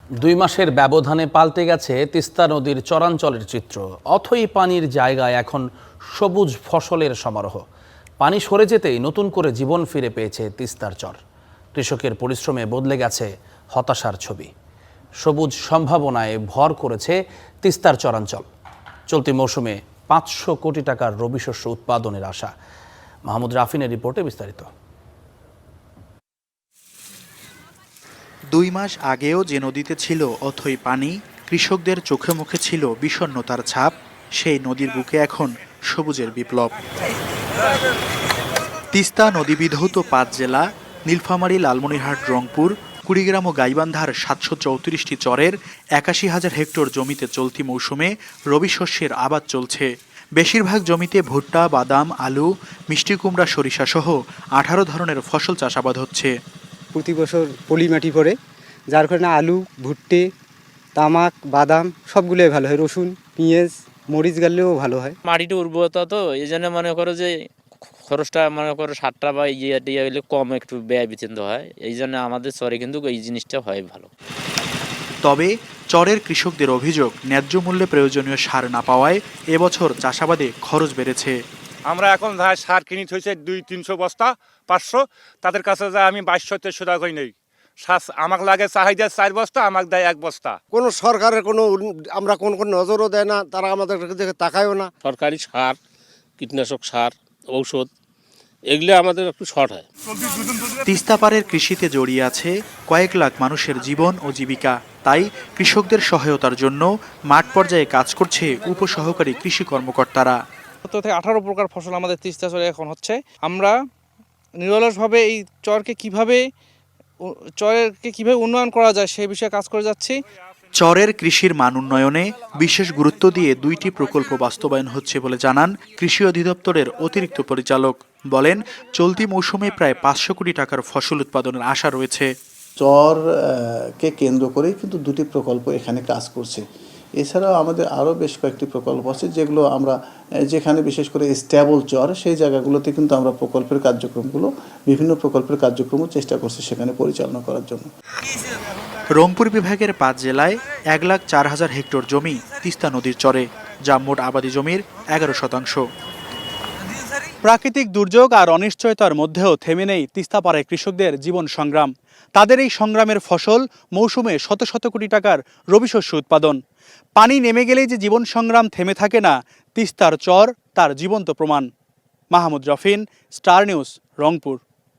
2 মাসের ব্যবধানে পাল্টে গেছে তিস্তা নদীর চরাঞ্চলের চিত্র। অথই পানির জায়গায় এখন সবুজ ফসলের সমারোহ। পানি সরে যেতেই নতুন করে জীবন ফিরে পেয়েছে তিস্তার চর। কৃষকের পরিশ্রমে বদলে গেছে হতাশার ছবি। সবুজ সম্ভাবনায় ভর করেছে তিস্তার চরাঞ্চল। চলতি মৌসুমে 500 কোটি টাকার রবি শস্য উৎপাদনের আশা। মাহমুদ রাফিনের রিপোর্টে বিস্তারিত। 2 মাস আগেও যে নদীতে ছিল অথই পানি, কৃষকদের চোখে মুখে ছিল বিষণ্ণতার ছাপ, সেই নদীর বুকে এখন সবুজের বিপ্লব। তিস্তা নদীবিধৌত 5 জেলা নীলফামারী, লালমনিরহাট, রংপুর, কুড়িগ্রাম ও গাইবান্ধার 734টি চরের 81,000 হেক্টর জমিতে চলতি মৌসুমে রবি শস্যের আবাদ চলছে। বেশিরভাগ জমিতে ভুট্টা, বাদাম, আলু, মিষ্টি কুমড়া, সরিষা সহ 18 ধরনের ফসল চাষাবাদ হচ্ছে। প্রতি বছর পলি মাটি পড়ে, যার কারণে আলু, ভুট্টে, তামাক, বাদাম সবগুলোই ভালো হয়। রসুন, পেঁয়াজ, মরিচ গাললেও ভালো হয়। মাটিটা উর্বরতা তো এই জন্য মনে করো যে খরচটা মনে করো সারটা বা ইয়ে হলে কম একটু ব্যয় বিচিন্ত হয়। এই জন্য আমাদের চরে কিন্তু এই জিনিসটা হয় ভালো। তবে চরের কৃষকদের অভিযোগ, ন্যায্য মূল্যে প্রয়োজনীয় সার না পাওয়ায় এবছর চাষাবাদে খরচ বেড়েছে। আমরা এখন সার কিনে থইছে 200-300 বস্তা 500, তাদের কাছে যা আমি 2200 টাকা করে নেই। আমাকে লাগে চাহিদা 4 বস্তা, আমাকে দেয় 1 বস্তা। কোনো সরকারের কোনো আমরা কোন নজরও দেয় না, তারা আমাদের দিকে তাকায়ও না। সরকারি সার, কীটনাশক সার, ঔষধ এগুলো আমাদের একটু শর্ট হয়। তিস্তাপাড়ের কৃষিতে জড়িয়ে আছে কয়েক লাখ মানুষের জীবন ও জীবিকা। তাই কৃষকদের সহায়তার জন্য মাঠ পর্যায়ে কাজ করছে উপসহকারী কৃষি কর্মকর্তারা। 17 থেকে 18 প্রকার ফসল আমাদের তিস্তা চরে এখন হচ্ছে। আমরা নিরলসভাবে এই চরকে কিভাবে উন্নয়ন করা যায় সেই বিষয়ে কাজ করে যাচ্ছি। চরের কৃষির মান উন্নয়নে বিশেষ গুরুত্ব দিয়ে 2টি প্রকল্প বাস্তবায়ন হচ্ছে বলে জানান কৃষি অধিদপ্তরের অতিরিক্ত পরিচালক। বলেন, চলতি মৌসুমে প্রায় 500 কোটি টাকার ফসল উৎপাদনের আশা রয়েছে। চরকে কেন্দ্র করেই কিন্তু 2টি প্রকল্প এখানে কাজ করছে। এছাড়াও আমাদের আরও বেশ কয়েকটি প্রকল্প আছে, যেগুলো আমরা যেখানে বিশেষ করে স্ট্যাবল চর, সেই জায়গাগুলোতে কিন্তু আমরা বিভিন্ন প্রকল্পের কার্যক্রমও চেষ্টা করছি সেখানে পরিচালনা করার জন্য। রংপুর বিভাগের 5 জেলায় 1,04,000 হেক্টর জমি তিস্তা নদীর চরে, যা মোট আবাদি জমির 11%। প্রাকৃতিক দুর্যোগ আর অনিশ্চয়তার মধ্যেও থেমে নেই তিস্তাপাড়ায় কৃষকদের জীবন সংগ্রাম। তাদের এই সংগ্রামের ফসল মৌসুমে শত শত কোটি টাকার রবি শস্য উৎপাদন। পানি নেমে গেলেই যে জীবন সংগ্রাম থেমে থাকে না, তিস্তার চর তার জীবন্ত প্রমাণ। Mahmud Rafin, star news, Rangpur.